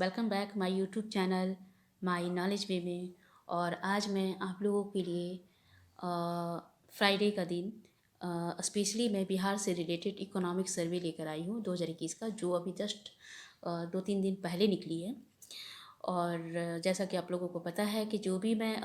Welcome back my YouTube channel my knowledge way में। और आज मैं आप लोगों के लिए फ्राइडे का दिन स्पेशली मैं बिहार से रिलेटेड इकोनॉमिक सर्वे लेकर आई हूँ 2021 का, जो अभी जस्ट 2-3 दिन पहले निकली है। और जैसा कि आप लोगों को पता है कि जो भी मैं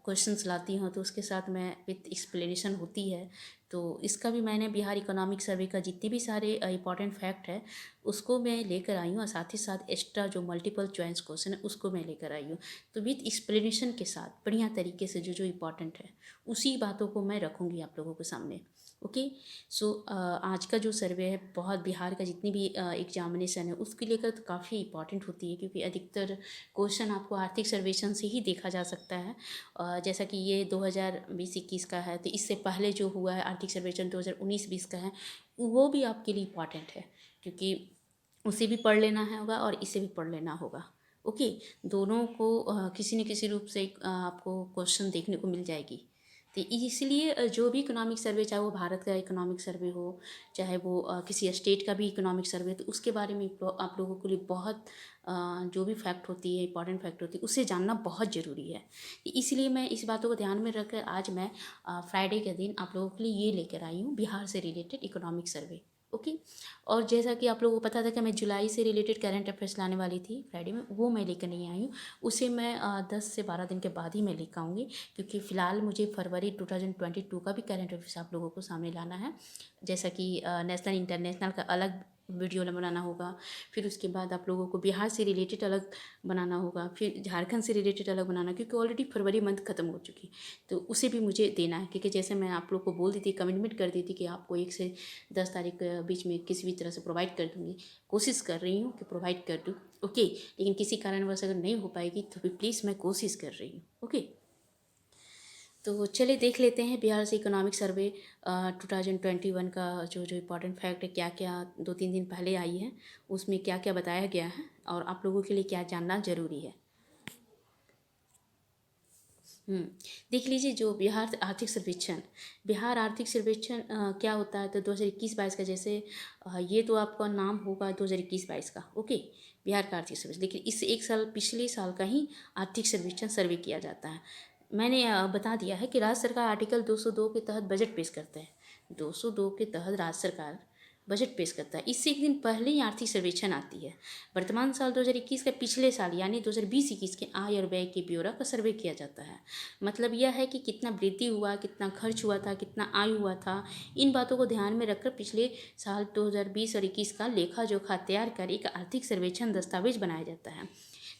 क्वेश्चंस लाती हूँ तो उसके साथ मैं विथ एक्सप्लेनेशन होती है। तो इसका भी मैंने बिहार इकोनॉमिक सर्वे का जितने भी सारे इंपॉर्टेंट फैक्ट है उसको मैं लेकर आई हूँ, और साथ ही साथ एक्स्ट्रा जो मल्टीपल चॉइस क्वेश्चन है उसको मैं लेकर आई हूँ। तो विथ एक्सप्लेनेशन के साथ बढ़िया तरीके से जो जो इम्पोर्टेंट है उसी बातों को मैं रखूँगी आप लोगों के सामने। ओके। सो आज का जो सर्वे है बहुत बिहार का जितनी भी एग्जामिनेशन है उसके लेकर तो काफ़ी इंपॉर्टेंट होती है, क्योंकि अधिकतर क्वेश्चन आपको आर्थिक सर्वेक्षण से ही देखा जा सकता है। जैसा कि ये 2020-21 का है, तो इससे पहले जो हुआ है आर्थिक सर्वेक्षण 2019-20 का है, वो भी आपके लिए इम्पॉर्टेंट है, क्योंकि उसे भी पढ़ लेना है होगा और इसे भी पढ़ लेना होगा। ओके। दोनों को किसी न किसी रूप से आपको क्वेश्चन देखने को मिल जाएगी। तो इसलिए जो भी इकोनॉमिक सर्वे, चाहे वो भारत का इकोनॉमिक सर्वे हो, चाहे वो किसी स्टेट का भी इकोनॉमिक सर्वे, तो उसके बारे में आप लोगों के लिए बहुत जो भी फैक्ट होती है, इंपॉर्टेंट फैक्ट होती है, उसे जानना बहुत ज़रूरी है। इसलिए मैं इस बातों को ध्यान में रखकर आज मैं फ्राइडे के दिन आप लोगों के लिए ये लेकर आई हूँ, बिहार से रिलेटेड इकोनॉमिक सर्वे। ओके। और जैसा कि आप लोगों को पता था कि मैं जुलाई से रिलेटेड करंट अफेयर्स लाने वाली थी फ्राइडे में, वो मैं लेकर नहीं आई हूँ। उसे मैं 10 से 12 दिन के बाद ही मैं लेकर आऊँगी, क्योंकि फ़िलहाल मुझे फरवरी 2022 का भी करंट अफेयर्स आप लोगों को सामने लाना है। जैसा कि नेशनल इंटरनेशनल का अलग वीडियो बनाना होगा, फिर उसके बाद आप लोगों को बिहार से रिलेटेड अलग बनाना होगा, फिर झारखंड से रिलेटेड अलग बनाना, क्योंकि ऑलरेडी फरवरी मंथ ख़त्म हो चुकी, तो उसे भी मुझे देना है। क्योंकि जैसे मैं आप लोग को बोल दी थी, कमिटमेंट कर दी थी कि आपको 1 से 10 तारीख के बीच में किसी भी तरह से प्रोवाइड कर दूँगी, कोशिश कर रही हूँ कि प्रोवाइड कर दूँ। ओके। लेकिन किसी कारणवश अगर नहीं हो पाएगी तो भी प्लीज़ मैं कोशिश कर रही हूँ। ओके। तो चलिए देख लेते हैं बिहार से इकोनॉमिक सर्वे 2021 का जो जो इम्पोर्टेंट फैक्ट है, क्या क्या 2-3 दिन पहले आई है, उसमें क्या क्या बताया गया है और आप लोगों के लिए क्या जानना ज़रूरी है। देख लीजिए जो बिहार आर्थिक सर्वेक्षण, बिहार आर्थिक सर्वेक्षण क्या होता है, तो 2021-22 का, जैसे ये तो आपका नाम होगा 2021-22 का। ओके। बिहार का आर्थिक सर्वेक्षण, लेकिन इससे 1 साल पिछले साल का ही आर्थिक सर्वेक्षण सर्वे किया जाता है। मैंने बता दिया है कि राज्य सरकार आर्टिकल 202 के तहत बजट पेश करते हैं। 202 के तहत राज्य सरकार बजट पेश करता है, इससे एक दिन पहले ही आर्थिक सर्वेक्षण आती है। वर्तमान साल 2021 के पिछले साल यानी 2020-21 के आय और व्यय के ब्यौरा का सर्वे किया जाता है। मतलब यह है कि कितना वृद्धि हुआ, कितना खर्च हुआ था, कितना आय हुआ था, इन बातों को ध्यान में रखकर पिछले साल 2020 और 21 का लेखा जोखा तैयार कर एक आर्थिक सर्वेक्षण दस्तावेज बनाया जाता है,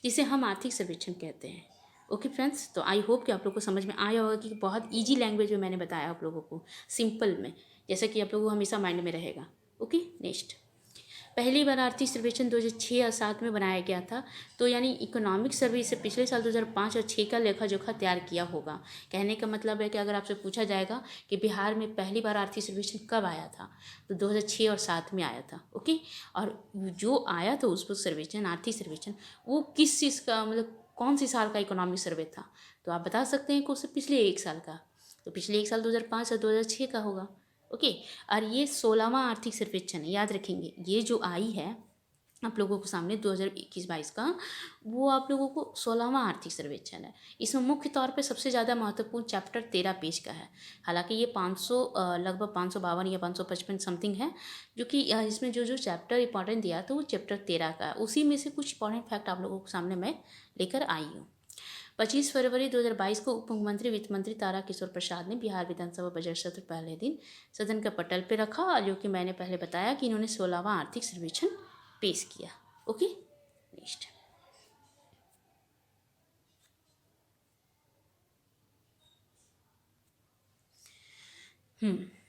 जिसे हम आर्थिक सर्वेक्षण कहते हैं। ओके फ्रेंड्स, तो आई होप कि आप लोग को समझ में आया होगा कि बहुत ईजी लैंग्वेज में मैंने बताया आप लोगों को, सिंपल में, जैसा कि आप लोगों को हमेशा माइंड में रहेगा। ओके। नेक्स्ट, पहली बार आर्थिक सर्वेक्षण 2006 और 7 में बनाया गया था, तो यानी इकोनॉमिक सर्वे से पिछले साल 2005 और 6 का लेखा जोखा तैयार किया होगा। कहने का मतलब है कि अगर आपसे पूछा जाएगा कि बिहार में पहली बार आर्थिक सर्वेक्षण कब आया था, तो 2006 और 7 में आया था। ओके। और जो आया था उस सर्वेक्षण, आर्थिक सर्वेक्षण, वो किस चीज़ का, मतलब कौन सी साल का इकोनॉमिक सर्वे था, तो आप बता सकते हैं कि उससे पिछले 1 साल का, तो पिछले 1 साल 2005 और 2006 का होगा। ओके। और ये 16वां आर्थिक सर्वेक्षण है, याद रखेंगे। ये जो आई है आप लोगों को सामने 2021-22 का, वो आप लोगों को 16वां आर्थिक सर्वेक्षण है। इसमें मुख्य तौर पे सबसे ज़्यादा महत्वपूर्ण चैप्टर 13 पेज का है। हालांकि ये 500 लगभग 552 या 555 समथिंग है, जो कि इसमें जो जो चैप्टर इंपॉर्टेंट दिया था वो चैप्टर 13 का है। उसी में से कुछ इंपॉर्टेंट फैक्ट आप लोगों के सामने मैं लेकर आई हूँ। 25 फरवरी 2022 को उप मुख्यमंत्री वित्त मंत्री तारा किशोर प्रसाद ने बिहार विधानसभा बजट सत्र पहले दिन सदन के पटल पर रखा, जो कि मैंने पहले बताया कि इन्होंने 16वां आर्थिक सर्वेक्षण पेश किया। ओके। नेक्स्ट,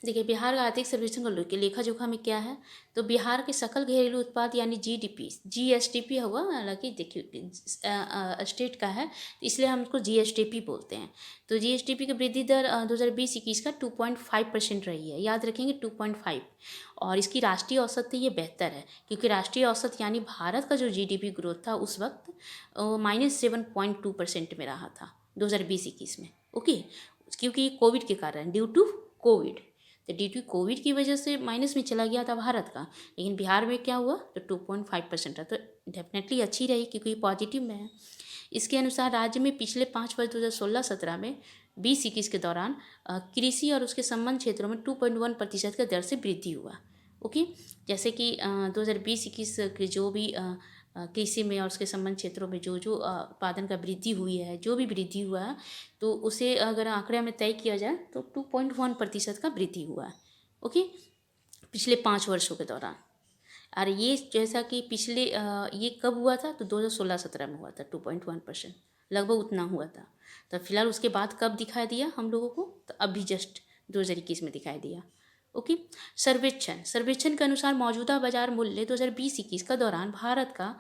देखिए बिहार का आर्थिक सर्वेक्षण का लेखा जोखा में क्या है, तो बिहार के सकल घरेलू उत्पाद यानी जीडीपी, जीएसडीपी हुआ, हालांकि देखिए स्टेट का है तो इसलिए हम उसको जीएसडीपी बोलते हैं। तो जीएसडीपी की वृद्धि दर 2020-21 का 2.5% रही है, याद रखेंगे 2.5। और इसकी राष्ट्रीय औसत से ये बेहतर है, क्योंकि राष्ट्रीय औसत यानी भारत का जो जीडीपी ग्रोथ था उस वक्त -7.2% में रहा था 2020-21 में। ओके। क्योंकि कोविड के कारण, ड्यू टू कोविड, तो ड्यू टू कोविड की वजह से माइनस में चला गया था भारत का, लेकिन बिहार में क्या हुआ तो 2.5% था, तो डेफिनेटली अच्छी रही क्योंकि पॉजिटिव में है। इसके अनुसार राज्य में पिछले 5 वर्ष 2016-17 में 20-21 के दौरान कृषि और उसके संबंध क्षेत्रों में 2.1% का दर से वृद्धि हुआ। ओके, जैसे कि 2020-21 के जो भी कृषि में और उसके संबंध क्षेत्रों में जो जो उत्पादन का वृद्धि हुई है, जो भी वृद्धि हुआ है, तो उसे अगर आंकड़े में तय किया जाए तो 2.1% का वृद्धि हुआ है। ओके, पिछले 5 वर्षों के दौरान। और ये जैसा कि पिछले ये कब हुआ था तो 2016-17 में हुआ था 2.1%, लगभग उतना हुआ था। तो फिलहाल उसके बाद कब दिखाई दिया हम लोगों को, तो अभी जस्ट 2021 में दिखाई दिया। ओके, सर्वेक्षण के अनुसार मौजूदा बाजार मूल्य 2020-21 का दौरान भारत का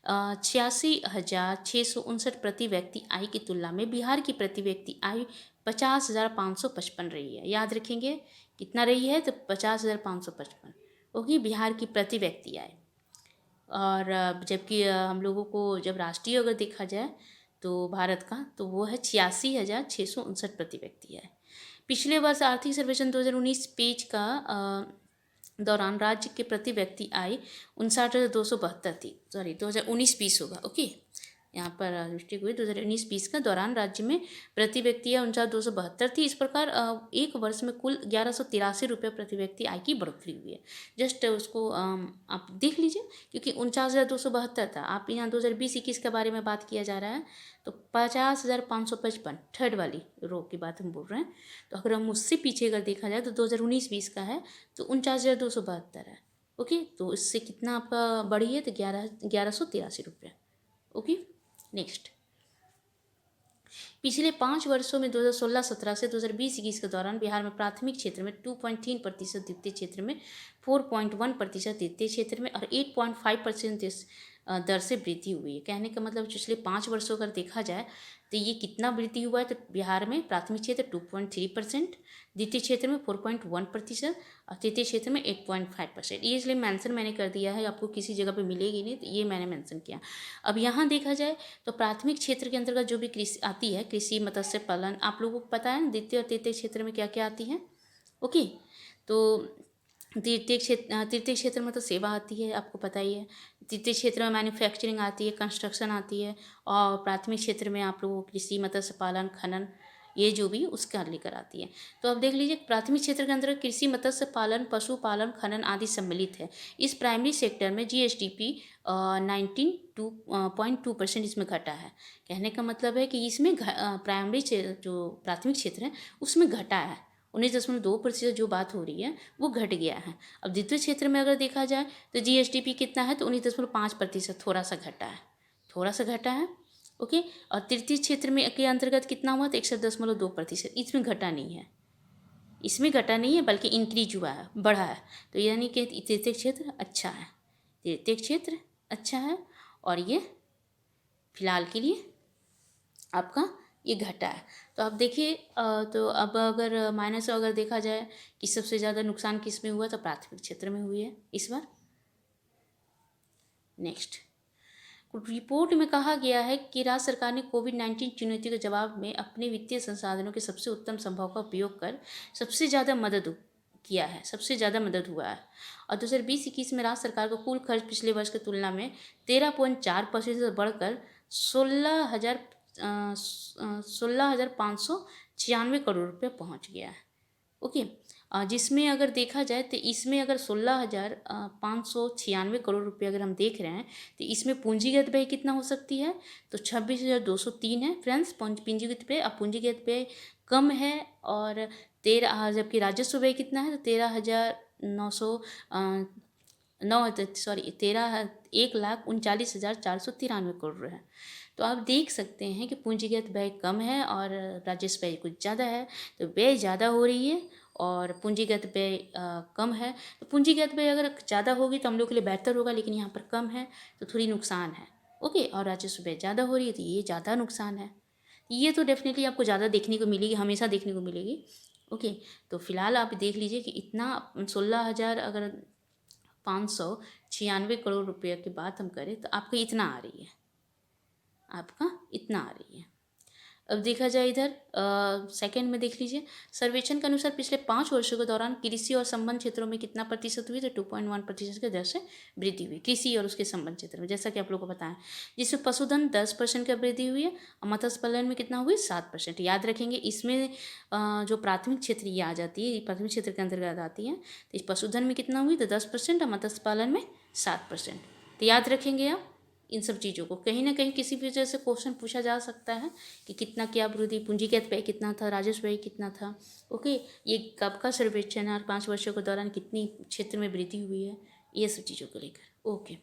86,659 प्रति व्यक्ति आय की तुलना में बिहार की प्रति व्यक्ति आय 50,555 रही है। याद रखेंगे कितना रही है तो 50,555। ओके, बिहार की प्रति व्यक्ति आय। और जबकि हम लोगों को जब राष्ट्रीय अगर देखा जाए तो भारत का तो वो है 86,659 प्रति व्यक्ति है। पिछले वर्ष आर्थिक सर्वेक्षण 2019 पेज का दौरान राज्य के प्रति व्यक्ति आय 59,272 थी। सॉरी 2019-20 होगा। ओके, यहाँ पर मिस्टेक हुई। 2019-20 का दौरान राज्य में प्रति व्यक्ति 59,272 थी। इस प्रकार एक वर्ष में कुल 1,183 रुपये प्रति व्यक्ति आय की बढ़ोतरी हुई है। जस्ट उसको आप देख लीजिए क्योंकि 49,272 था। आप यहाँ 2020-21 के बारे में बात किया जा रहा है तो 50,555 थर्ड वाली रो की बात हम बोल रहे हैं। तो अगर हम उससे पीछे अगर देखा जाए तो 2019-20 का है तो 49,272 है। ओके, तो इससे कितना आपका बढ़ी है तो 1,183 रुपये। ओके, नेक्स्ट, पिछले 5 वर्षों में 2016-17 से 2020-21 के दौरान बिहार में प्राथमिक क्षेत्र में 2.3%, द्वितीय क्षेत्र में 4.1%, तृतीय क्षेत्र में और 8.5% दर से वृद्धि हुई है। कहने का मतलब पिछले 5 वर्षों अगर देखा जाए तो ये कितना वृद्धि हुआ है तो बिहार में प्राथमिक क्षेत्र 2.3%, द्वितीय क्षेत्र में 4.1% और तृतीय क्षेत्र में 8.5%। ये इसलिए मेंशन मैंने कर दिया है, आपको किसी जगह पे मिलेगी नहीं तो ये मैंने मेंशन किया। अब यहाँ देखा जाए तो प्राथमिक क्षेत्र के अंतर्गत जो भी कृषि आती है, कृषि मत्स्य पालन, आप लोगों को पता है द्वितीय और तृतीय क्षेत्र में क्या क्या आती है। ओके, तो तृतीय क्षेत्र में तो सेवा आती है, आपको पता ही है। तृतीय क्षेत्र में मैन्युफैक्चरिंग आती है, कंस्ट्रक्शन आती है, और प्राथमिक क्षेत्र में आप लोगों को कृषि मत्स्य पालन खनन ये जो भी उसका लेकर आती है। तो अब देख लीजिए प्राथमिक क्षेत्र के अंदर कृषि मत्स्य पालन पशुपालन खनन आदि सम्मिलित है। इस प्राइमरी सेक्टर में GSDP 19.2% इसमें घटा है। कहने का मतलब है कि इसमें प्राइमरी जो प्राथमिक क्षेत्र है उसमें घटा है। 19.2% जो बात हो रही है वो घट गया है। अब द्वितीय क्षेत्र में अगर देखा जाए तो GSDP कितना है तो 19.5%, थोड़ा सा घटा है, थोड़ा सा घटा है। ओके, और तृतीय क्षेत्र में के अंतर्गत कितना हुआ तो 61.2%, इसमें घटा नहीं है, इसमें घटा नहीं है बल्कि इंक्रीज हुआ है, बढ़ा है। तो यानी कि तृतीय क्षेत्र अच्छा है, तृतीय क्षेत्र अच्छा है और ये फिलहाल के लिए आपका ये घटा है। तो आप देखिए तो अब अगर माइनस अगर देखा जाए कि सबसे ज़्यादा नुकसान किस में हुआ तो प्राथमिक क्षेत्र में हुई है इस बार। नेक्स्ट, रिपोर्ट में कहा गया है कि राज्य सरकार ने कोविड-19 चुनौती के जवाब में अपने वित्तीय संसाधनों के सबसे उत्तम संभव का उपयोग कर सबसे ज़्यादा मदद किया है, सबसे ज़्यादा मदद हुआ है। और 2020-21 में राज्य सरकार का कुल खर्च पिछले वर्ष की तुलना में 13.4% बढ़कर 16,596 करोड़ रुपये पहुँच गया है। ओके, जिसमें अगर देखा जाए तो इसमें अगर 16,596 करोड़ रुपये अगर हम देख रहे हैं तो इसमें पूंजीगत व्यय कितना हो सकती है तो 26,203 है फ्रेंड्स पूंजीगत व्यय। अब पूंजीगत व्यय कम है और 13, जबकि राजस्व व्यय कितना है तो 1,39,493 करोड़ है। तो आप देख सकते हैं कि पूंजीगत व्यय कम है और राजस्व व्यय कुछ ज़्यादा है। तो व्यय ज़्यादा हो रही है और पूंजीगत व्यय कम है। तो पूंजीगत व्यय अगर ज़्यादा होगी तो हम लोग के लिए बेहतर होगा, लेकिन यहाँ पर कम है तो थोड़ी नुकसान है। ओके, और राजस्व व्यय ज़्यादा हो रही है तो ये ज़्यादा नुकसान है। ये तो डेफिनेटली आपको ज़्यादा देखने को मिलेगी, हमेशा देखने को मिलेगी। ओके, तो फिलहाल आप देख लीजिए कि इतना 16,000 अगर 596 करोड़ रुपये की बात हम करें तो आपका इतना आ रही है, आपका इतना आ रही है। अब देखा जाए इधर सेकंड में देख लीजिए, सर्वेक्षण के अनुसार पिछले 5 वर्षों के दौरान कृषि और संबंध क्षेत्रों में कितना प्रतिशत हुई, तो 2.1% के दर से वृद्धि हुई कृषि और उसके संबंध क्षेत्र में, जैसा कि आप लोगों को पता है। जिसमें पशुधन 10% की वृद्धि हुई है और मत्स्य पालन में कितना हुई, 7%। याद रखेंगे इसमें जो प्राथमिक क्षेत्र ये आ जाती है, प्राथमिक क्षेत्र के अंतर्गत आती है। तो इस पशुधन में कितना हुई, तो 10% और मत्स्य पालन में 7%। तो याद रखेंगे आप इन सब चीज़ों को। कहीं ना कहीं किसी भी वजह से क्वेश्चन पूछा जा सकता है कि कितना क्या वृद्धि, पूंजीगत व्यय कितना था, राजस्व व्यय कितना था। ओके, ये कब का सर्वेक्षण है और 5 वर्षों के दौरान कितनी क्षेत्र में वृद्धि हुई है, ये सब चीज़ों को लेकर। ओके,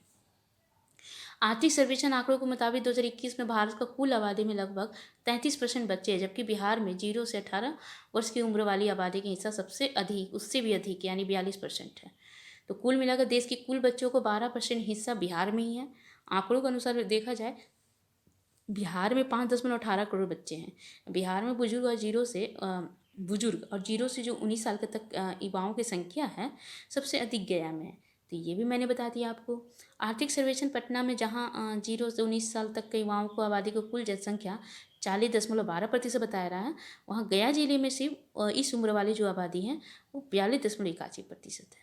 आर्थिक सर्वेक्षण आंकड़ों के मुताबिक 2021 में भारत का कुल आबादी में लगभग 33% बच्चे हैं, जबकि बिहार में 0 से 18 वर्ष की उम्र वाली आबादी का हिस्सा सबसे अधिक, उससे भी अधिक यानी 42% है। तो कुल मिलाकर देश के कुल बच्चों को 12% हिस्सा बिहार में ही है। आंकड़ों के अनुसार देखा जाए बिहार में 5.18 करोड़ बच्चे हैं। बिहार में बुजुर्ग और जीरो से जो 19 साल के तक युवाओं की संख्या है, सबसे अधिक गया में है। तो ये भी मैंने बता दिया आपको। आर्थिक सर्वेक्षण पटना में जहाँ 0 से 19 साल तक के युवाओं को आबादी को कुल जनसंख्या 40.12% बताया रहा है, वहाँ गया जिले में सिर्फ इस उम्र वाली जो आबादी है वो 42.81% है।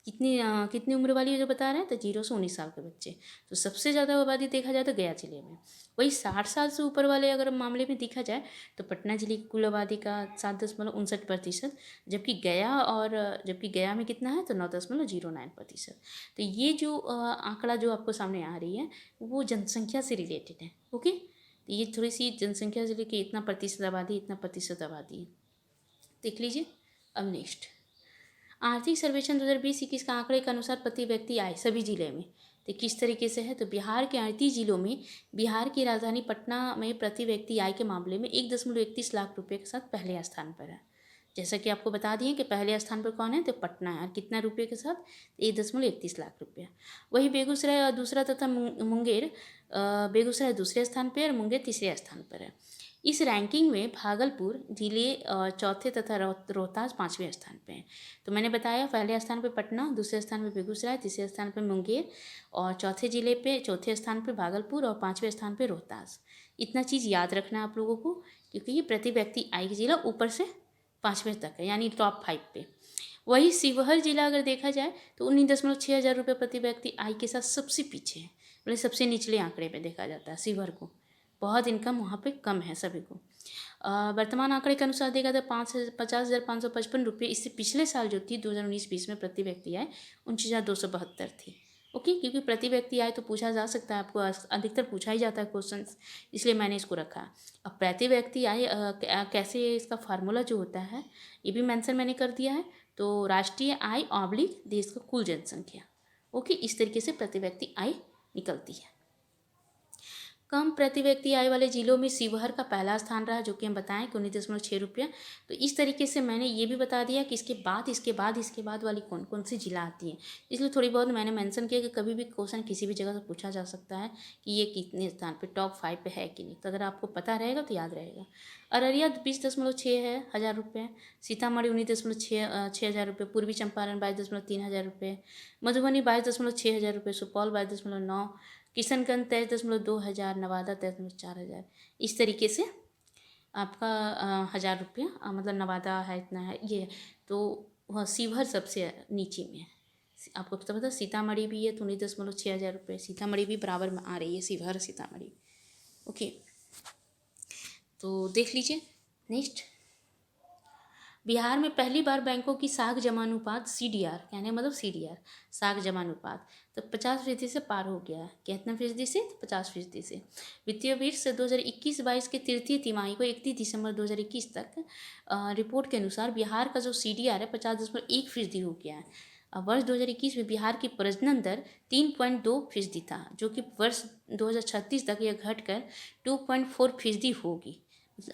कितनी उम्र वाली जो बता रहे हैं, तो 0 से 19 साल के बच्चे। तो सबसे ज़्यादा आबादी देखा जाए तो गया जिले में। वही 60 साल से ऊपर वाले अगर मामले में देखा जाए तो पटना जिले की कुल आबादी का 7.59%, जबकि गया में कितना है, तो 9.09%। तो ये जो आंकड़ा जो आपको सामने आ रही है वो जनसंख्या से रिलेटेड है। ओके, तो ये थोड़ी सी जनसंख्या से लेकर इतना प्रतिशत आबादी, इतना प्रतिशत आबादी है, देख लीजिए। अब नेक्स्ट, आर्थिक सर्वेक्षण 2020-21 का आंकड़े के अनुसार प्रति व्यक्ति आय सभी जिले में तो किस तरीके से है, तो बिहार के 38 जिलों में बिहार की राजधानी पटना में प्रति व्यक्ति आय के मामले में 1.31 लाख रुपये के साथ पहले स्थान पर है। जैसा कि आपको बता दिए कि पहले स्थान पर कौन है, तो पटना है। और कितना रुपये के साथ, 1.31 लाख रुपया। वही बेगूसराय दूसरा तथा मुंगेर, बेगूसराय दूसरे स्थान पर और मुंगेर तीसरे स्थान पर है। इस रैंकिंग में भागलपुर जिले चौथे तथा रोहतास 5वें स्थान पे हैं। तो मैंने बताया पहले स्थान पे पटना, दूसरे स्थान पे बेगूसराय, तीसरे स्थान पे मुंगेर और चौथे स्थान पे भागलपुर और 5वें स्थान पे रोहतास। इतना चीज़ याद रखना है आप लोगों को, क्योंकि ये प्रति व्यक्ति आय जिला ऊपर से 5वें तक है, यानी टॉप 5 पे। वही शिवहर जिला अगर देखा जाए तो 19.6 हज़ार रुपये प्रति व्यक्ति आय के साथ सबसे पीछे है, मतलब सबसे निचले आंकड़े पे देखा जाता है शिवहर को। बहुत इनकम वहाँ पे कम है सभी को। वर्तमान आंकड़े के अनुसार देखा तो 50,555 रुपये इससे पिछले साल जो थी 2019-20 में प्रति व्यक्ति आय 29,272 थी। ओके, क्योंकि प्रति व्यक्ति आय तो पूछा जा सकता है, आपको अधिकतर पूछा ही जाता है क्वेश्चन, इसलिए मैंने इसको रखा। अब प्रति व्यक्ति आय कैसे, इसका फार्मूला जो होता है ये भी मेंशन मैंने कर दिया है। तो राष्ट्रीय आय ऑब्लिक देश का कुल जनसंख्या। ओके, इस तरीके से प्रति व्यक्ति आय निकलती है। कम प्रति व्यक्ति आय वाले जिलों में शिवहर का पहला स्थान रहा, जो कि हम बताएं कि 19.6 रुपया। तो इस तरीके से मैंने ये भी बता दिया कि इसके बाद वाली कौन कौन सी जिला आती है। इसलिए थोड़ी बहुत मैंने मेंशन किया कि कभी भी क्वेश्चन किसी भी जगह से पूछा जा सकता है कि ये कितने स्थान पे टॉप 5 पे है कि नहीं। तो अगर आपको पता रहेगा तो याद रहेगा। अररिया 20.6 है हज़ार रुपये, सीतामढ़ी 19.6 हज़ार रुपये, पूर्वी चंपारण 22.3 हज़ार रुपये, मधुबनी 22.6 हज़ार रुपये, सुपौल 22.9, किशनगंज 23.2 हज़ार, नवादा 23.4 हज़ार। इस तरीके से आपका 1,000 रुपया, मतलब नवादा है इतना है ये। तो वह शिवहर सबसे नीचे में है। आपको पता सीतामढ़ी भी है तो 19.6 हज़ार रुपये, सीतामढ़ी भी बराबर में आ रही है, शिवहर सीतामढ़ी। ओके, तो देख लीजिए नेक्स्ट। बिहार में पहली बार बैंकों की साख जमानुपात CDR, कहने मतलब CDR साख जमानुपात तो 50% से पार हो गया है। कितना फीसदी से, 50% से। वित्तीय वर्ष 2021-22 के तृतीय तिमाही को 31 दिसंबर 2021 तक रिपोर्ट के अनुसार बिहार का जो CDR है 50.1% हो गया है। वर्ष 2021 में बिहार की प्रजनन दर 3.2% था, जो कि वर्ष 2036 तक यह घटकर 2.4% होगी।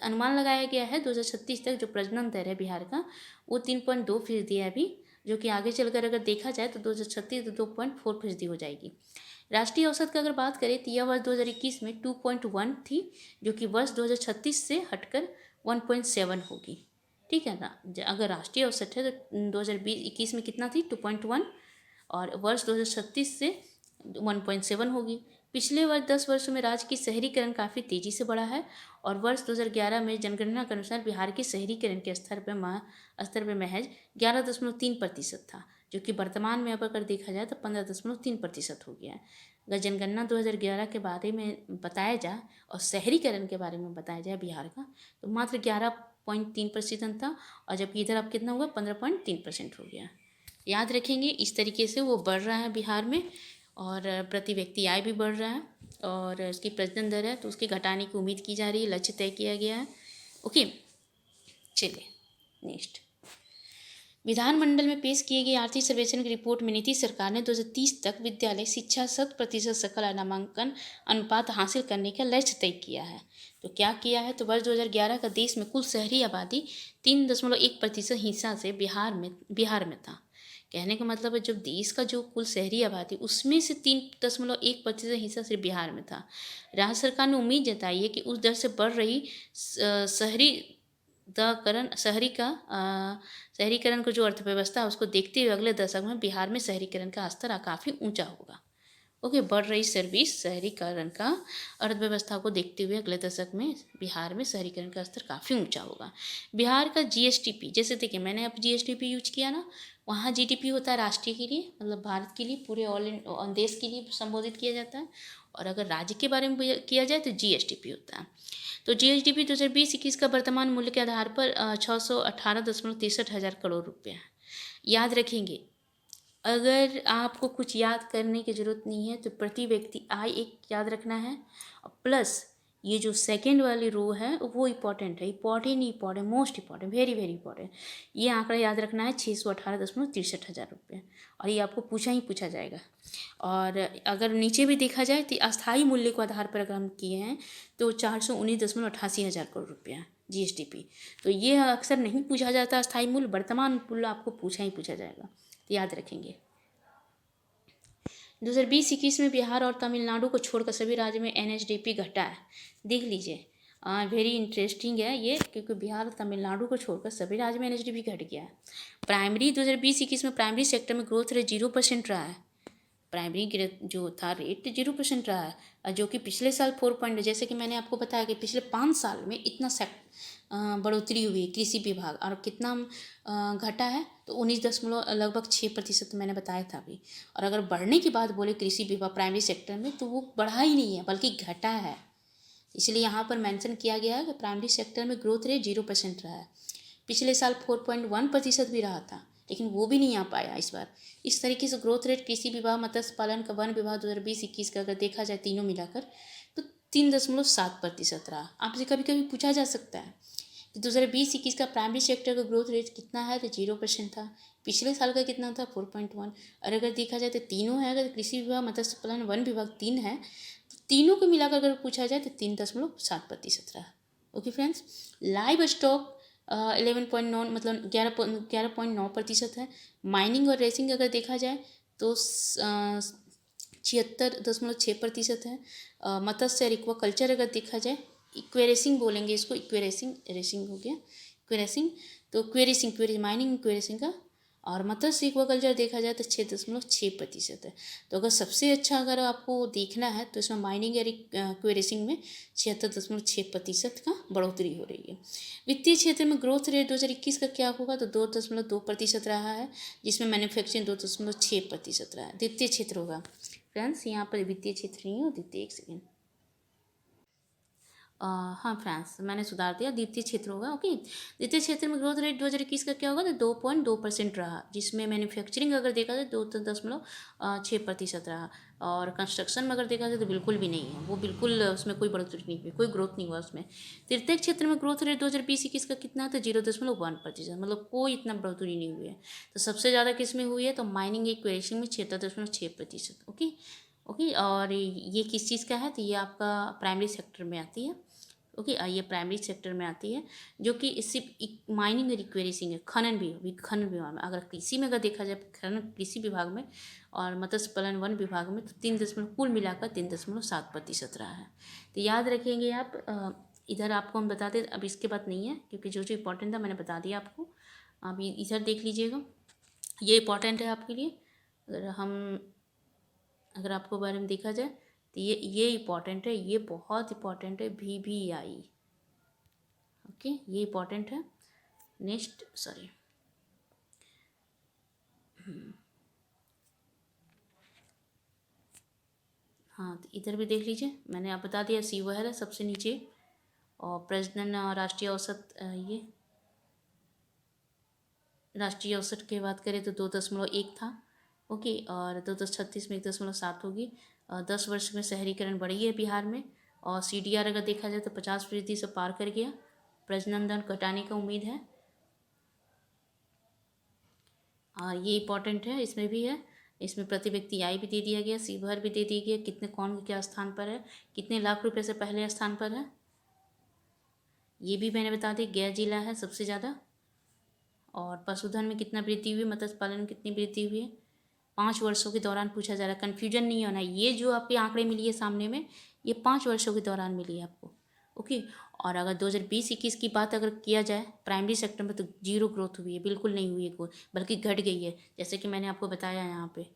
अनुमान लगाया गया है 2036 तक जो प्रजनन दर है बिहार का वो 3.2% है अभी, जो कि आगे चलकर अगर देखा जाए तो 2036 तो 2.4% हो जाएगी। राष्ट्रीय औसत का अगर बात करें तो यह वर्ष 2021 में 2.1 थी, जो कि वर्ष 2036 से हटकर 1.7 होगी। ठीक है ना, अगर राष्ट्रीय औसत है तो 2021 में कितना थी, 2.1, और वर्ष 2036 से 1.7 होगी। पिछले 10 वर्षों में राज्य की शहरीकरण काफ़ी तेज़ी से बढ़ा है और वर्ष 2011 में जनगणना के अनुसार बिहार के शहरीकरण के स्तर पर महज 11.3% था, जो कि वर्तमान में अब अगर देखा जाए तो 15.3% हो गया है। अगर जनगणना 2011 के बारे में बताया जाए और शहरीकरण के बारे में बताया जाए बिहार का, तो मात्र 11.3% था, और जबकि इधर अब कितना हुआ, 15.3% हो गया। याद रखेंगे, इस तरीके से वो बढ़ रहा है बिहार में, और प्रति व्यक्ति आय भी बढ़ रहा है, और उसकी प्रजनन दर है तो उसके घटाने की उम्मीद की जा रही है, लक्ष्य तय किया गया है। ओके, चलिए नेक्स्ट। विधानमंडल में पेश किए गए आर्थिक सर्वेक्षण की रिपोर्ट में नीतीश सरकार ने 2030 तक विद्यालय शिक्षा 100% सकल नामांकन अनुपात हासिल करने का लक्ष्य तय किया है। तो क्या किया है, तो वर्ष 2011 का देश में कुल शहरी आबादी 3.1% हिस्सा से बिहार में था। कहने का मतलब है, जब देश का जो कुल शहरी आबादी उसमें से 3.1% हिस्सा सिर्फ बिहार में था। राज्य सरकार ने उम्मीद जताई है कि उस दर से बढ़ रही शहरीकरण को जो अर्थव्यवस्था है उसको देखते हुए अगले दशक में बिहार में शहरीकरण का स्तर काफ़ी ऊंचा होगा। ओके, बढ़ रही शहरीकरण का अर्थव्यवस्था को देखते हुए अगले दशक में बिहार में शहरीकरण का स्तर काफ़ी ऊंचा होगा। बिहार का जीएसडीपी, जैसे देखिए मैंने अब जीएसडीपी यूज किया ना, वहाँ जीडीपी होता है राष्ट्रीय के लिए, मतलब भारत के लिए, पूरे ऑल देश के लिए संबोधित किया जाता है, और अगर राज्य के बारे में किया जाए तो जीएसडीपी होता है। तो जीएसडीपी 2020-21 का वर्तमान मूल्य के आधार पर 618.63 हज़ार करोड़ रुपये है। याद रखेंगे, अगर आपको कुछ याद करने की ज़रूरत नहीं है तो प्रति व्यक्ति आय एक याद रखना है, प्लस ये जो सेकेंड वाली रो है वो इम्पॉर्टेंट है, most important, very very important. ये आंकड़ा याद रखना है, 618.63 हज़ार रुपये, और ये आपको पूछा जाएगा। और अगर नीचे भी देखा जाए तो अस्थायी मूल्य के आधार पर अगर हम किए हैं तो 419.88 हज़ार करोड़ रुपया जीएसडीपी। तो ये अक्सर नहीं पूछा जाता अस्थायी मूल्य, वर्तमान मूल्य आपको पूछा जाएगा, तो याद रखेंगे। 2020-21 में बिहार और तमिलनाडु को छोड़कर सभी राज्यों में एनएचडीपी घटा है। देख लीजिए, वेरी इंटरेस्टिंग है ये, क्योंकि बिहार और तमिलनाडु को छोड़कर सभी राज्यों में एनएचडीपी घट गया है। प्राइमरी 2020-21 में प्राइमरी सेक्टर में ग्रोथ रेट 0% रहा है। प्राइमरी जो था रेट 0% रहा है, और जो कि पिछले साल 4 जैसे कि मैंने आपको बताया कि पिछले 5 साल में इतना बढ़ोतरी हुई है कृषि विभाग, और कितना घटा है तो 19.6% मैंने बताया था अभी। और अगर बढ़ने की बात बोले कृषि विभाग प्राइमरी सेक्टर में, तो वो बढ़ा ही नहीं है बल्कि घटा है। इसलिए यहाँ पर मेंशन किया गया है कि प्राइमरी सेक्टर में ग्रोथ रेट 0% रहा है। पिछले साल 4.1% भी रहा था, लेकिन वो भी नहीं आ पाया इस बार। इस तरीके से ग्रोथ रेट कृषि विभाग, मत्स्य पालन का, वन विभाग 2020-21 का अगर देखा जाए तीनों मिलाकर, तो 3.7% रहा। आपसे कभी कभी पूछा जा सकता है कि 2020-21 का प्राइमरी सेक्टर का ग्रोथ रेट कितना है, तो 0% था। पिछले साल का कितना था, 4.1। और अगर देखा जाए तो तीनों है, अगर कृषि विभाग, मत्स्य पालन, वन विभाग 3 है, तो तीनों को मिलाकर अगर पूछा जाए तो 3.7% रहा। ओके फ्रेंड्स, लाइव स्टॉक 11.9 मतलब 11.9% है। माइनिंग और रेसिंग अगर देखा जाए तो 76.6% है। मत्स्य और एक्वाकल्चर अगर देखा जाए, इक्वेरेसिंग बोलेंगे इसको, रेसिंग हो गया, इक्वेरेसिंग, तो माइनिंग इक्वेरेसिंग का, और मत्स्य एक्वाकल्चर देखा जाए तो 6.6% है। तो अगर सबसे अच्छा अगर आपको देखना है तो इसमें माइनिंग और इक्वेरेसिंग में 76.6% का बढ़ोतरी हो रही है। वित्तीय क्षेत्र में ग्रोथ रेट 2021 का क्या होगा, तो 2.2% रहा है, जिसमें मैन्युफैक्चरिंग 2.6% रहा है। द्वितीय क्षेत्र होगा फ्रेंड्स, यहाँ पर वित्तीय क्षेत्र नहीं हो, द्वितीय, एक सेकेंड, हाँ फ्रांस, मैंने सुधार दिया, द्वितीय क्षेत्र होगा। ओके, द्वितीय क्षेत्र में ग्रोथ रेट 2021 का क्या होगा, तो 2.2% रहा, जिसमें मैन्युफैक्चरिंग अगर देखा जाए 2.6% रहा, और कंस्ट्रक्शन में अगर देखा जाए तो बिल्कुल भी नहीं है, वो बिल्कुल उसमें कोई बढ़ोतरी नहीं हुई, कोई ग्रोथ नहीं हुआ उसमें। तृतीय क्षेत्र में ग्रोथ रेट 2020-21 का कितना है, तो 0.1%, मतलब कोई इतना बढ़ोतरी नहीं हुई है। तो सबसे ज़्यादा किस में हुई है, तो माइनिंग इक्वेशन में 76.6%। ओके ओके, और ये किस चीज़ का है, तो ये आपका प्राइमरी सेक्टर में आती है। ओके, ये प्राइमरी सेक्टर में आती है, जो कि सिर्फ माइनिंग और इक्वेरिसिंग है, खनन विभाग में। अगर कृषि में अगर देखा जाए, खनन कृषि विभाग में, और मत्स्य पालन वन विभाग में, तो 3 कुल मिलाकर 3.7% रहा है। तो याद रखेंगे आप। इधर आपको हम बताते, अब इसके बाद नहीं है, क्योंकि जो जो इम्पोर्टेंट था मैंने बता दिया आपको। आप इधर देख लीजिएगा, ये इम्पॉर्टेंट है आपके लिए। अगर आपको बारे में देखा जाए तो ये इम्पॉर्टेंट है, ये बहुत इम्पॉर्टेंट है, VVI। ओके, ये इम्पॉर्टेंट है। नेक्स्ट, सॉरी, हाँ, तो इधर भी देख लीजिए, मैंने आप बता दिया, सी वह है सबसे नीचे। और प्रजनन राष्ट्रीय औसत, ये राष्ट्रीय औसत की बात करें तो 2.1 था। ओके, और 2036 में 1.7 होगी। 10 वर्ष में शहरीकरण बढ़ी है बिहार में। और CDR अगर देखा जाए तो 50% से पार कर गया। प्रजनन दर घटाने का उम्मीद है। और ये इम्पॉर्टेंट है, इसमें भी है, इसमें प्रति व्यक्ति आय भी दे दिया गया, सीभर भी दे दिया गया, कितने कौन क्या स्थान पर है, कितने लाख रुपए से पहले स्थान पर है, ये भी मैंने बता दी। गया जिला है सबसे ज़्यादा। और पशुधन में कितना वृद्धि हुई, मत्स्य पालन में कितनी वृद्धि हुई है, 5 वर्षों के दौरान पूछा जा रहा है। कन्फ्यूजन नहीं होना, ये जो आपके आंकड़े मिली है सामने में, ये 5 वर्षों के दौरान मिली है आपको। ओके, और अगर 2020-21 की बात अगर किया जाए प्राइमरी सेक्टर में, तो जीरो ग्रोथ हुई है, बिल्कुल नहीं हुई है ग्रोथ, बल्कि घट गई है, जैसे कि मैंने आपको बताया यहाँ पे।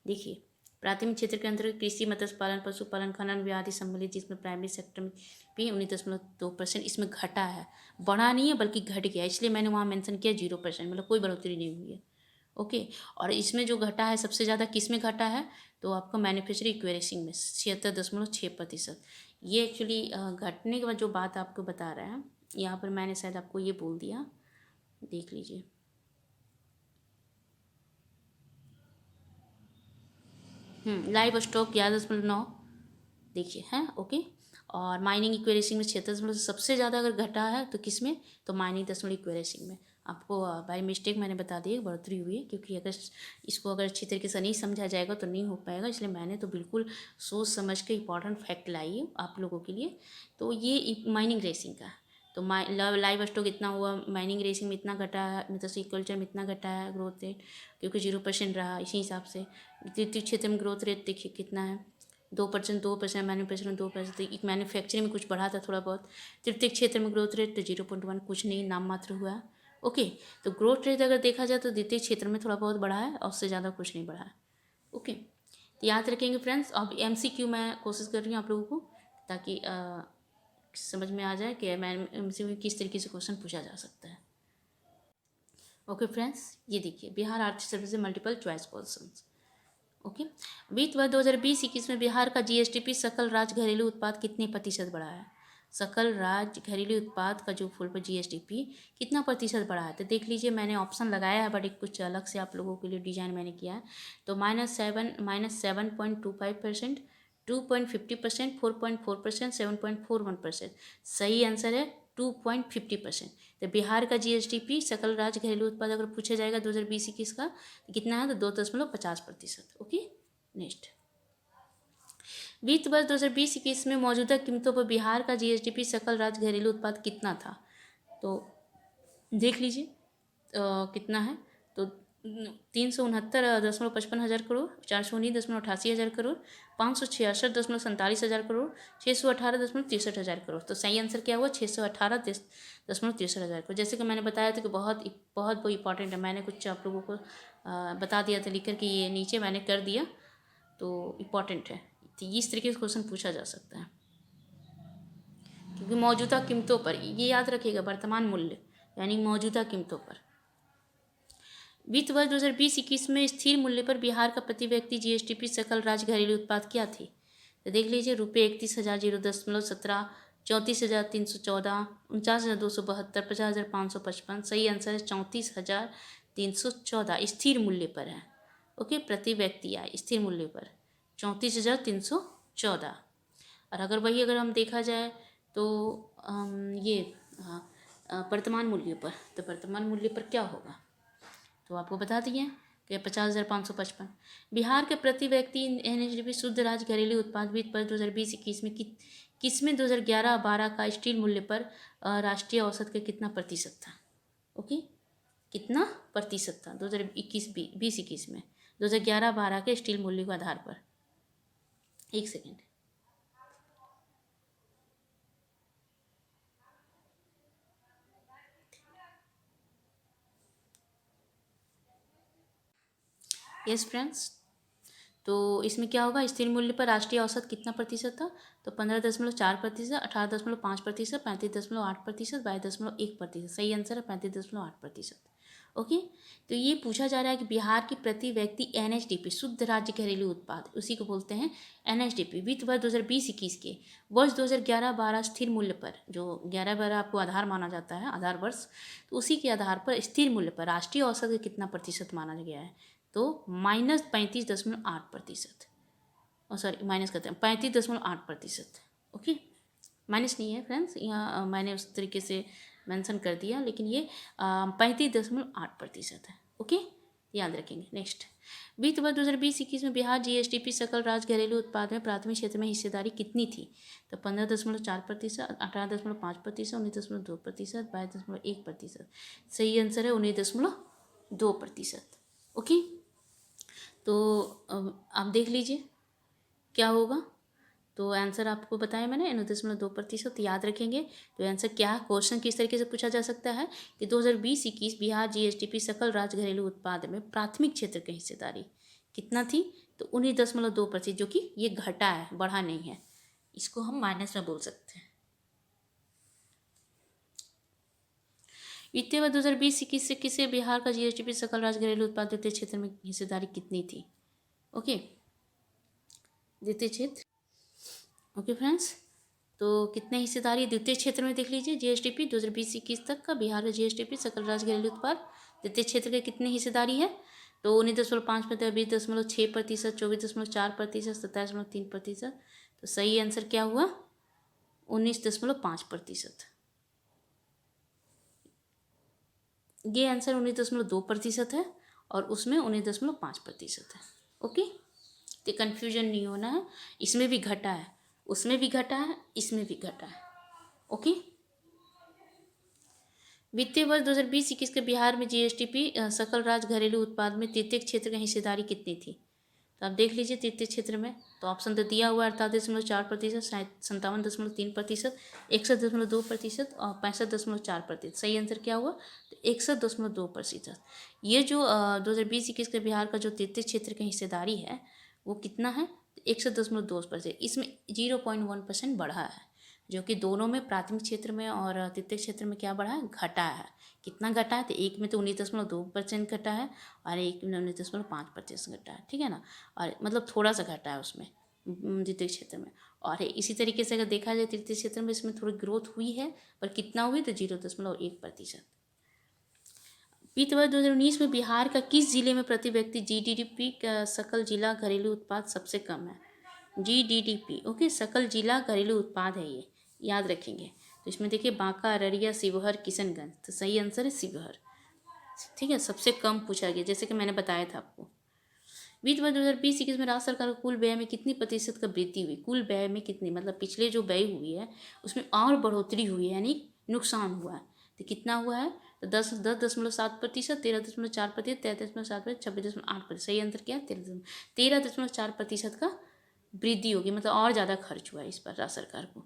देखिए, प्राथमिक क्षेत्र के अंतर्गत कृषि, मत्स्य पालन, पशुपालन, खनन, व्याधि सम्मिलित, जिसमें प्राइमरी सेक्टर में भी 19.2% इसमें घटा है, बढ़ा नहीं है बल्कि घट गया, इसलिए मैंने वहाँ मेंशन किया 0%, मतलब कोई बढ़ोतरी नहीं हुई है। ओके, और इसमें जो घटा है सबसे ज़्यादा किस में घटा है, तो आपका मैन्युफैक्चरिंग इक्वेरेसिंग में 76.6%। ये एक्चुअली घटने के बाद जो बात आपको बता रहा है, यहाँ पर मैंने शायद आपको ये बोल दिया, देख लीजिए। लाइव स्टॉक 11.9, देखिए है। ओके, और माइनिंग इक्वेरेसिंग में 76 सबसे ज़्यादा अगर घटा है तो किस में, तो माइनिंग दशमलव इक्वेरेसिंग में। आपको बाय मिस्टेक मैंने बता दी बढ़ोतरी हुई है, क्योंकि अगर इसको अगर अच्छी तरीके से नहीं समझा जाएगा तो नहीं हो पाएगा, इसलिए मैंने तो बिल्कुल सोच समझ के इंपॉर्टेंट फैक्ट लाई है आप लोगों के लिए। तो ये माइनिंग रेसिंग का है। तो लाइव स्टॉक इतना हुआ, माइनिंग रेसिंग में इतना घटा है, मतलब सेरिकल्चर में इतना घटा है ग्रोथ रेट, क्योंकि 0% रहा। इसी हिसाब से द्वितीय क्षेत्र में ग्रोथ रेट देखिए कितना है, 2%, 2%, मैन्युफैक्चरिंग 2%, तो एक मैन्युफैक्चरिंग में कुछ बढ़ा था थोड़ा बहुत। तृतीय क्षेत्र में ग्रोथ रेट तो 0.1, कुछ नहीं, नाम मात्र हुआ है। ओके, तो ग्रोथ रेट अगर देखा जाए तो द्वितीय क्षेत्र में थोड़ा बहुत बढ़ा है, और उससे ज़्यादा कुछ नहीं बढ़ा है। ओके, तो याद रखेंगे फ्रेंड्स। अब MCQ मैं कोशिश कर रही हूँ आप लोगों को, ताकि समझ में आ जाए कि मैं MCQ किस तरीके से क्वेश्चन पूछा जा सकता है। ओके फ्रेंड्स, ये देखिए, बिहार आर्थिक service multiple choice question. Okay, वित्त वर्ष 2020-21 में बिहार का GSDP सकल राज्य घरेलू उत्पाद कितने प्रतिशत बढ़ा है। सकल राज्य घरेलू उत्पाद का जो फुल पर GSDP कितना प्रतिशत बढ़ा है, तो देख लीजिए, मैंने ऑप्शन लगाया है, बट एक कुछ अलग से आप लोगों के लिए डिजाइन मैंने किया है। तो -7.25%, 2.50%, 4.4%, 7.41%। सही आंसर है 2.50%। तो बिहार का GSDP सकल राज्य घरेलू उत्पाद अगर पूछा जाएगा 2020-21 का, तो कितना है, तो 2.50%। ओके, नेक्स्ट, वित्त वर्ष 2020-21 में मौजूदा कीमतों पर बिहार का GSDP सकल राज्य घरेलू उत्पाद कितना था, तो देख लीजिए कितना है। तो 369.55 करोड़, 419.88 करोड़, 566.47 करोड़, 618.63 करोड़। तो सही आंसर क्या हुआ, 618.63 करोड़। जैसे कि मैंने बताया था कि बहुत बहुत इंपॉर्टेंट है, मैंने कुछ आप लोगों को बता दिया था लिख कर कि ये नीचे मैंने कर दिया, तो इम्पॉर्टेंट है। तो इस तरीके से क्वेश्चन पूछा जा सकता है, क्योंकि मौजूदा कीमतों पर, ये याद रखिएगा, वर्तमान मूल्य यानी मौजूदा कीमतों पर। वित्त वर्ष 2020-21 में स्थिर मूल्य पर बिहार का प्रति व्यक्ति GSDP सकल राज्य घरेलू उत्पाद क्या थी, तो देख लीजिए, रुपये 31,017, 34,314, 49,272, 50,555। सही आंसर है 34,314 स्थिर मूल्य पर है। ओके, प्रति व्यक्ति आय स्थिर मूल्य पर 34,314। और अगर हम देखा जाए तो ये वर्तमान मूल्य पर, तो वर्तमान मूल्य पर क्या होगा, तो आपको बता दिए कि 50,555। बिहार के प्रति व्यक्ति NSDP शुद्ध राज्य घरेलू उत्पाद वित्त वर्ष 2020-21 में किसमें 2011-12 का स्टील मूल्य पर राष्ट्रीय औसत का कितना प्रतिशत था। ओके, कितना प्रतिशत था 2021 में 2011-12 के स्टील मूल्य के आधार पर। एक सेकेंड, यस फ्रेंड्स, तो इसमें क्या होगा, स्थिर मूल्य पर राष्ट्रीय औसत कितना प्रतिशत था, तो 15.4%, 18.5%, 35.8%, 22.1%। सही आंसर है 35.8%। ओके, तो ये पूछा जा रहा है कि बिहार की प्रति व्यक्ति NHDP शुद्ध राज्य घरेलू उत्पाद, उसी को बोलते हैं NHDP, वित्त वर्ष 2020-21 के वर्ष 2011-12 स्थिर मूल्य पर, जो 11-12 आपको आधार माना जाता है, आधार वर्ष, तो उसी के आधार पर स्थिर मूल्य पर राष्ट्रीय औसत का कितना प्रतिशत माना गया है, तो -35.8%। सॉरी, माइनस करते हैं 35.8%। ओके, माइनस नहीं है फ्रेंड्स, यहाँ मैंने उस तरीके से मेंशन कर दिया, लेकिन ये 35.8% है। ओके, याद रखेंगे। नेक्स्ट, वित्त वर्ष 2020-21 में बिहार GSDP सकल राज्य घरेलू उत्पाद में प्राथमिक क्षेत्र में हिस्सेदारी कितनी थी, तो 15.4%, 18.5%, 19.2%, 22.1%। सही आंसर है 19.2%। ओके, तो आप देख लीजिए क्या होगा। तो आंसर आपको बताया मैंने 9.2%, याद रखेंगे। तो आंसर क्या है, क्वेश्चन किस तरीके से पूछा जा सकता है कि 2020-21 बिहार GSDP सकल राज्य घरेलू उत्पाद में प्राथमिक क्षेत्र की हिस्सेदारी कितना थी, तो 19.2%, जो कि ये घटा है, बढ़ा नहीं है, इसको हम माइनस में बोल सकते हैं। वित्तीय वर्ष 2020-21 से किसे बिहार का GSDP सकल राज्य घरेलू उत्पाद द्वितीय क्षेत्र में हिस्सेदारी कितनी थी। ओके, द्वितीय क्षेत्र। ओके फ्रेंड्स, तो कितने हिस्सेदारी द्वितीय क्षेत्र में देख लीजिए, GSDP 2020-21 तक का बिहार का GSDP सकल राज्य घरेलू उत्पाद द्वितीय क्षेत्र के कितने हिस्सेदारी है, तो 19.5%, 20.6%, 24.4%, 27.3%। तो सही आंसर क्या हुआ, 19.5%। ये आंसर 19.2% है और उसमें 19.5% है। ओके, तो कन्फ्यूजन नहीं होना है, इसमें भी घटा है, उसमें भी घटा है, इसमें भी घटा है। ओके, वित्तीय वर्ष 2020-21 के बिहार में GSDP सकल राज्य घरेलू उत्पाद में तृतीय क्षेत्र की हिस्सेदारी कितनी थी, तो आप देख लीजिए तृतीय क्षेत्र में, तो ऑप्शन तो दिया हुआ है 48.4%, 57.3%, 61.2% और 65.4%। सही आंसर क्या हुआ, तो 61.2%। ये जो 2020-21 के बिहार का जो तृतीय क्षेत्र की हिस्सेदारी है वो कितना है, 61.2%। इसमें 0.1% बढ़ा है, जो कि दोनों में प्राथमिक क्षेत्र में और तृतीय क्षेत्र में क्या बढ़ा है, घटा है। कितना घटा है, तो एक में तो 19.2% घटा है और एक में 19.5% घटा है, ठीक है ना, और मतलब थोड़ा सा घटा है उसमें द्वितीय क्षेत्र में। और इसी तरीके से अगर देखा जाए तृतीय क्षेत्र में इसमें थोड़ी ग्रोथ हुई है, पर कितना हुई, तो 0.1%। वित्त वर्ष 2019 में बिहार का किस जिले में प्रति व्यक्ति GDP का सकल जिला घरेलू उत्पाद सबसे कम है, GDDP। ओके, सकल जिला घरेलू उत्पाद है ये, याद रखेंगे। तो इसमें देखिए बांका, अररिया, शिवहर, किशनगंज, तो सही आंसर है शिवहर। ठीक है, सबसे कम पूछा गया, जैसे कि मैंने बताया था आपको। वित्त वर्ष 2020-21 में राज्य सरकार को कुल व्यय में कितनी प्रतिशत का वृद्धि हुई, कुल व्यय में कितनी, मतलब पिछले जो व्यय हुई है उसमें और बढ़ोतरी हुई है, यानी नुकसान हुआ है, तो कितना हुआ है, तो 10.7%, 13.4%, 33.7%, 26.8%। सही आंसर क्या है, 13.4% का वृद्धि होगी, मतलब और ज़्यादा खर्च हुआ है इस पर राज्य सरकार को।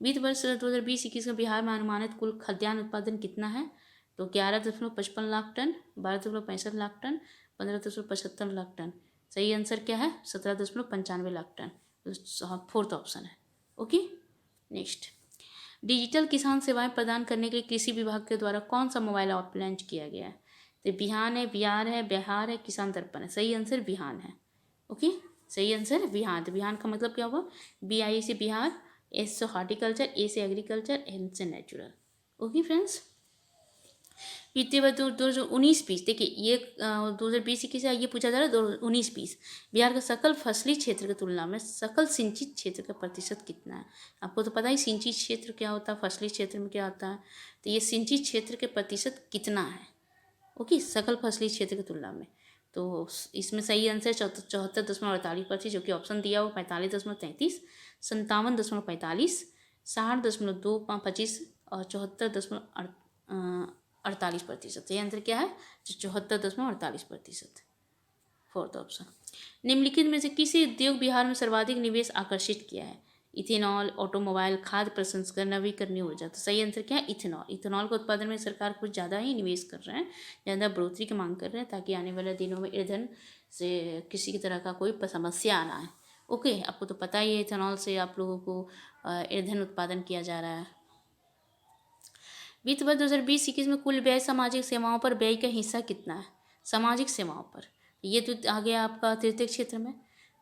वित्त वर्ष 2020-21 में बिहार में अनुमानित कुल खाद्यान्न उत्पादन कितना है, तो 11.55 lakh ton, 12.65 lakh ton, 15.75 lakh ton. सही आंसर क्या है, 17.95 लाख टन, फोर्थ ऑप्शन है। ओके, नेक्स्ट, डिजिटल किसान सेवाएं प्रदान करने के लिए कृषि विभाग के द्वारा कौन सा मोबाइल ऐप लॉन्च किया गया है, तो बिहान है, बिहार है, बिहार है, किसान दर्पण है। सही आंसर बिहान है। ओके, सही आंसर है बिहान। तो बिहान का मतलब क्या हुआ, BI से बिहार, S से हॉर्टिकल्चर, A से एग्रीकल्चर, N से नेचुरल। ओके फ्रेंड्स, वित्तीय वर्ष 2019-20, देखिए ये 2020-21 से ये पूछा जा रहा है 2019-20 बिहार का सकल फसली क्षेत्र की तुलना में सकल सिंचित क्षेत्र का प्रतिशत कितना है। आपको तो पता ही सिंचित क्षेत्र क्या होता है, फसली क्षेत्र में क्या होता है, तो ये सिंचित क्षेत्र के प्रतिशत कितना है। ओके, सकल फसली क्षेत्र की तुलना में, तो इसमें सही आंसर 74.48%, जो कि ऑप्शन दिया हुआ 45.33, 57.45, 60.225 और 74.48%। ये आंसर क्या है, 74.48%, फोर्थ ऑप्शन। निम्नलिखित में से किसी उद्योग बिहार में सर्वाधिक निवेश आकर्षित किया है, इथेनॉल, ऑटोमोबाइल, खाद्य प्रसंस्करण, नवीकरणीय ऊर्जा। तो सही आंसर क्या है? इथेनॉल। इथेनॉल के उत्पादन में सरकार कुछ ज़्यादा ही निवेश कर रहे हैं, ज़्यादा बढ़ोतरी की मांग कर रहे हैं, ताकि आने वाले दिनों में ईंधन से किसी की तरह का कोई समस्या ना आए। ओके, आपको तो पता ही है इथेनॉल से आप लोगों को ईंधन उत्पादन किया जा रहा है। वित्त वर्ष 2020-21 में कुल व्यय सामाजिक सेवाओं पर व्यय का हिस्सा कितना है? सामाजिक सेवाओं पर, ये तो आ गया आपका तृतीय क्षेत्र में।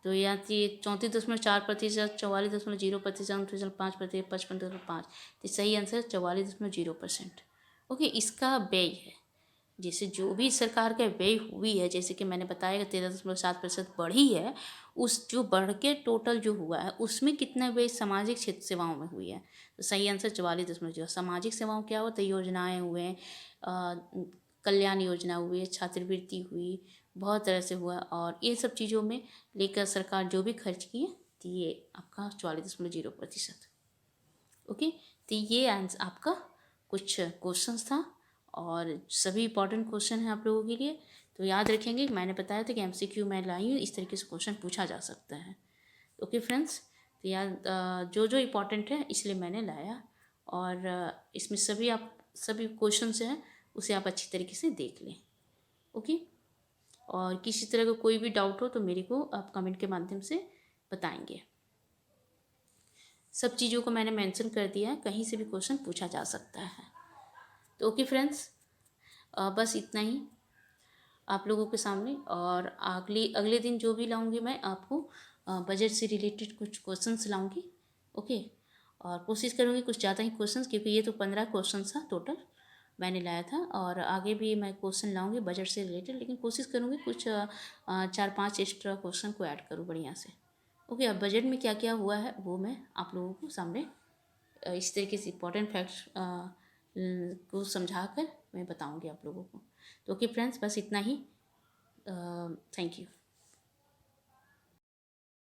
तो यहाँ 34.4%, 44.0%, 5%, 55.5%। तो सही आंसर 44.0%। ओके, इसका व्यय है, जैसे जो भी सरकार का व्यय हुई है, जैसे कि मैंने बताया कि 13.7% बढ़ी है, उस जो बढ़ के टोटल जो हुआ है उसमें कितना व्यय सामाजिक क्षेत्र सेवाओं में हुई है। तो सही आंसर 44.0। सामाजिक सेवाओं क्या होता है? योजनाएं हुए, कल्याण योजना हुई है, छात्रवृत्ति हुई, बहुत तरह से हुआ, और ये सब चीज़ों में लेकर सरकार जो भी खर्च की है, तो ये आपका 44.0%। ओके, तो ये आंसर आपका कुछ क्वेश्चंस था, और सभी इंपॉर्टेंट क्वेश्चन हैं आप लोगों के लिए। तो याद रखेंगे, मैंने बताया था कि एमसीक्यू मैं लाई हूँ, इस तरीके से क्वेश्चन पूछा जा सकता है। ओके फ्रेंड्स, तो याद जो जो इम्पोर्टेंट है इसलिए मैंने लाया, और इसमें सभी क्वेश्चंस हैं, उसे आप अच्छी तरीके से देख लें। ओके, और किसी तरह का कोई भी डाउट हो तो मेरे को आप कमेंट के माध्यम से बताएंगे। सब चीज़ों को मैंने मेंशन कर दिया है, कहीं से भी क्वेश्चन पूछा जा सकता है। तो ओके फ्रेंड्स, बस इतना ही आप लोगों के सामने, और अगले दिन जो भी लाऊंगी मैं आपको बजट से रिलेटेड कुछ क्वेश्चंस लाऊंगी। ओके, और कोशिश करूँगी कुछ ज़्यादा ही क्वेश्चंस, क्योंकि ये तो 15 क्वेश्चन था टोटल मैंने लाया था, और आगे भी मैं क्वेश्चन लाऊंगी बजट से रिलेटेड, लेकिन कोशिश करूँगी कुछ 4-5 एक्स्ट्रा क्वेश्चन को ऐड करूँ बढ़िया से। ओके, अब बजट में क्या क्या हुआ है वो मैं आप लोगों को सामने इस तरीके से इंपॉर्टेंट फैक्ट्स को समझा कर मैं बताऊंगी आप लोगों को। तो ओके फ्रेंड्स, बस इतना ही। Thank you.